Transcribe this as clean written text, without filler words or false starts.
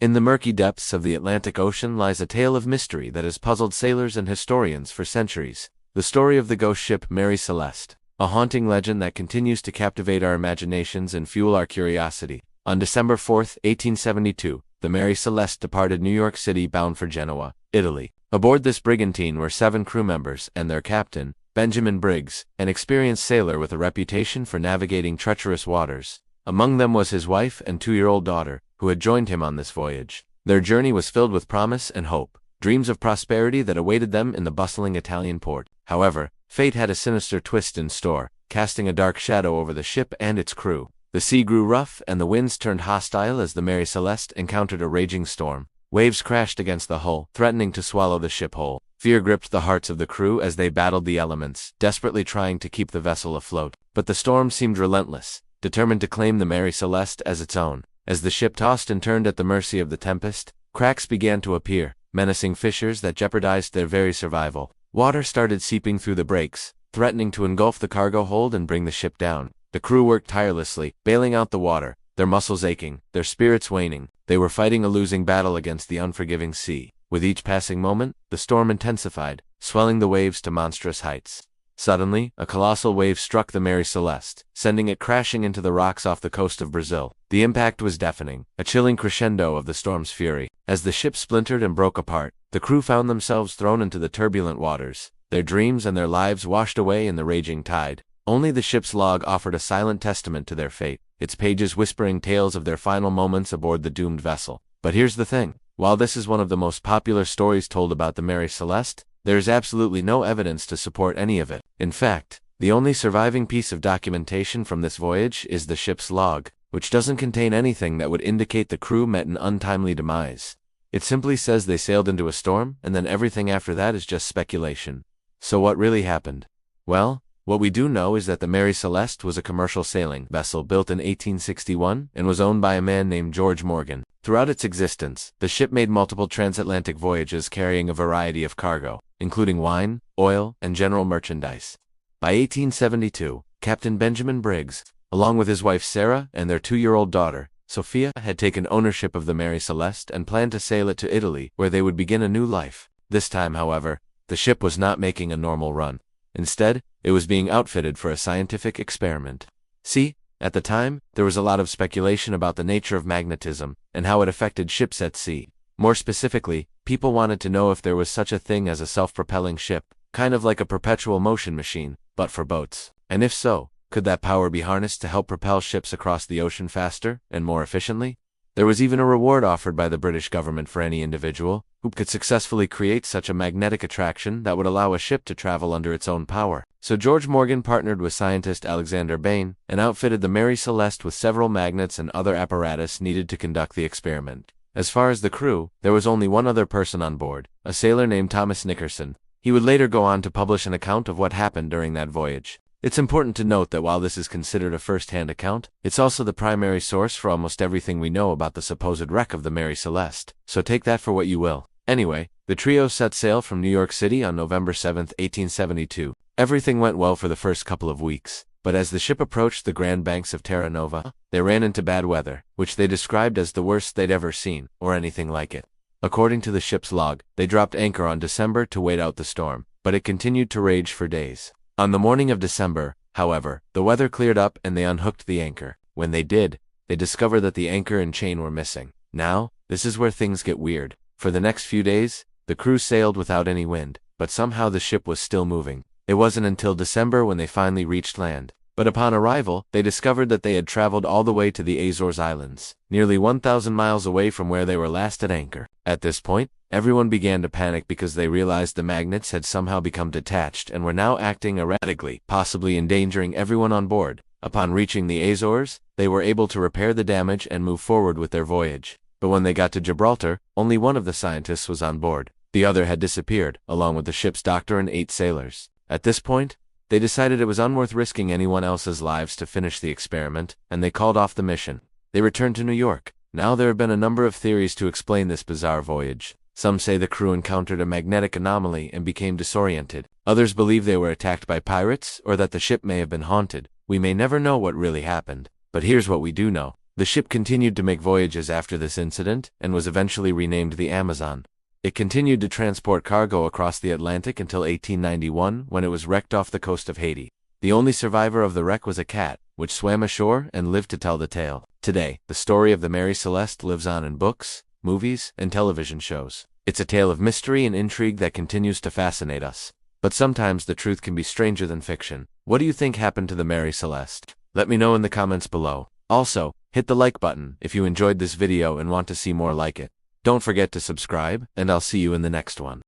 In the murky depths of the Atlantic Ocean lies a tale of mystery that has puzzled sailors and historians for centuries. The story of the ghost ship Mary Celeste, a haunting legend that continues to captivate our imaginations and fuel our curiosity. On December 4, 1872, the Mary Celeste departed New York City bound for Genoa, Italy. Aboard this brigantine were 7 crew members and their captain, Benjamin Briggs, an experienced sailor with a reputation for navigating treacherous waters. Among them was his wife and 2-year-old daughter, who had joined him on this voyage. Their journey was filled with promise and hope, dreams of prosperity that awaited them in the bustling Italian port. However, fate had a sinister twist in store, casting a dark shadow over the ship and its crew. The sea grew rough and the winds turned hostile as the Mary Celeste encountered a raging storm. Waves crashed against the hull, threatening to swallow the ship whole. Fear gripped the hearts of the crew as they battled the elements, desperately trying to keep the vessel afloat. But the storm seemed relentless, determined to claim the Mary Celeste as its own. As the ship tossed and turned at the mercy of the tempest, cracks began to appear, menacing fissures that jeopardized their very survival. Water started seeping through the breaks, threatening to engulf the cargo hold and bring the ship down. The crew worked tirelessly, bailing out the water, their muscles aching, their spirits waning. They were fighting a losing battle against the unforgiving sea. With each passing moment, the storm intensified, swelling the waves to monstrous heights. Suddenly, a colossal wave struck the Mary Celeste, sending it crashing into the rocks off the coast of Brazil. The impact was deafening, a chilling crescendo of the storm's fury. As the ship splintered and broke apart, the crew found themselves thrown into the turbulent waters, their dreams and their lives washed away in the raging tide. Only the ship's log offered a silent testament to their fate, its pages whispering tales of their final moments aboard the doomed vessel. But here's the thing. While this is one of the most popular stories told about the Mary Celeste, there is absolutely no evidence to support any of it. In fact, the only surviving piece of documentation from this voyage is the ship's log, which doesn't contain anything that would indicate the crew met an untimely demise. It simply says they sailed into a storm, and then everything after that is just speculation. So what really happened? Well, what we do know is that the Mary Celeste was a commercial sailing vessel built in 1861 and was owned by a man named George Morgan. Throughout its existence, the ship made multiple transatlantic voyages carrying a variety of cargo, including wine, oil, and general merchandise. By 1872, Captain Benjamin Briggs, along with his wife Sarah and their 2-year-old daughter, Sophia, had taken ownership of the Mary Celeste and planned to sail it to Italy, where they would begin a new life. This time, however, the ship was not making a normal run. Instead, it was being outfitted for a scientific experiment. See, at the time, there was a lot of speculation about the nature of magnetism and how it affected ships at sea. More specifically, people wanted to know if there was such a thing as a self-propelling ship, kind of like a perpetual motion machine, but for boats. And if so, could that power be harnessed to help propel ships across the ocean faster and more efficiently? There was even a reward offered by the British government for any individual who could successfully create such a magnetic attraction that would allow a ship to travel under its own power. So George Morgan partnered with scientist Alexander Bain and outfitted the Mary Celeste with several magnets and other apparatus needed to conduct the experiment. As far as the crew, there was only one other person on board, a sailor named Thomas Nickerson. He would later go on to publish an account of what happened during that voyage. It's important to note that while this is considered a first-hand account, it's also the primary source for almost everything we know about the supposed wreck of the Mary Celeste, so take that for what you will. Anyway, the trio set sail from New York City on November 7, 1872. Everything went well for the first couple of weeks, but as the ship approached the Grand Banks of Terra Nova, they ran into bad weather, which they described as the worst they'd ever seen, or anything like it. According to the ship's log, they dropped anchor on December to wait out the storm, but it continued to rage for days. On the morning of December, however, the weather cleared up and they unhooked the anchor. When they did, they discovered that the anchor and chain were missing. Now, this is where things get weird. For the next few days, the crew sailed without any wind, but somehow the ship was still moving. It wasn't until December when they finally reached land. But upon arrival, they discovered that they had traveled all the way to the Azores Islands, nearly 1,000 miles away from where they were last at anchor. At this point, everyone began to panic because they realized the magnets had somehow become detached and were now acting erratically, possibly endangering everyone on board. Upon reaching the Azores, they were able to repair the damage and move forward with their voyage. But when they got to Gibraltar, only one of the scientists was on board. The other had disappeared, along with the ship's doctor and 8 sailors. At this point, they decided it was unworth risking anyone else's lives to finish the experiment, and they called off the mission. They returned to New York. Now there have been a number of theories to explain this bizarre voyage. Some say the crew encountered a magnetic anomaly and became disoriented. Others believe they were attacked by pirates or that the ship may have been haunted. We may never know what really happened. But here's what we do know. The ship continued to make voyages after this incident and was eventually renamed the Amazon. It continued to transport cargo across the Atlantic until 1891, when it was wrecked off the coast of Haiti. The only survivor of the wreck was a cat, which swam ashore and lived to tell the tale. Today, the story of the Mary Celeste lives on in books, movies, and television shows. It's a tale of mystery and intrigue that continues to fascinate us. But sometimes the truth can be stranger than fiction. What do you think happened to the Mary Celeste? Let me know in the comments below. Also, hit the like button if you enjoyed this video and want to see more like it. Don't forget to subscribe, and I'll see you in the next one.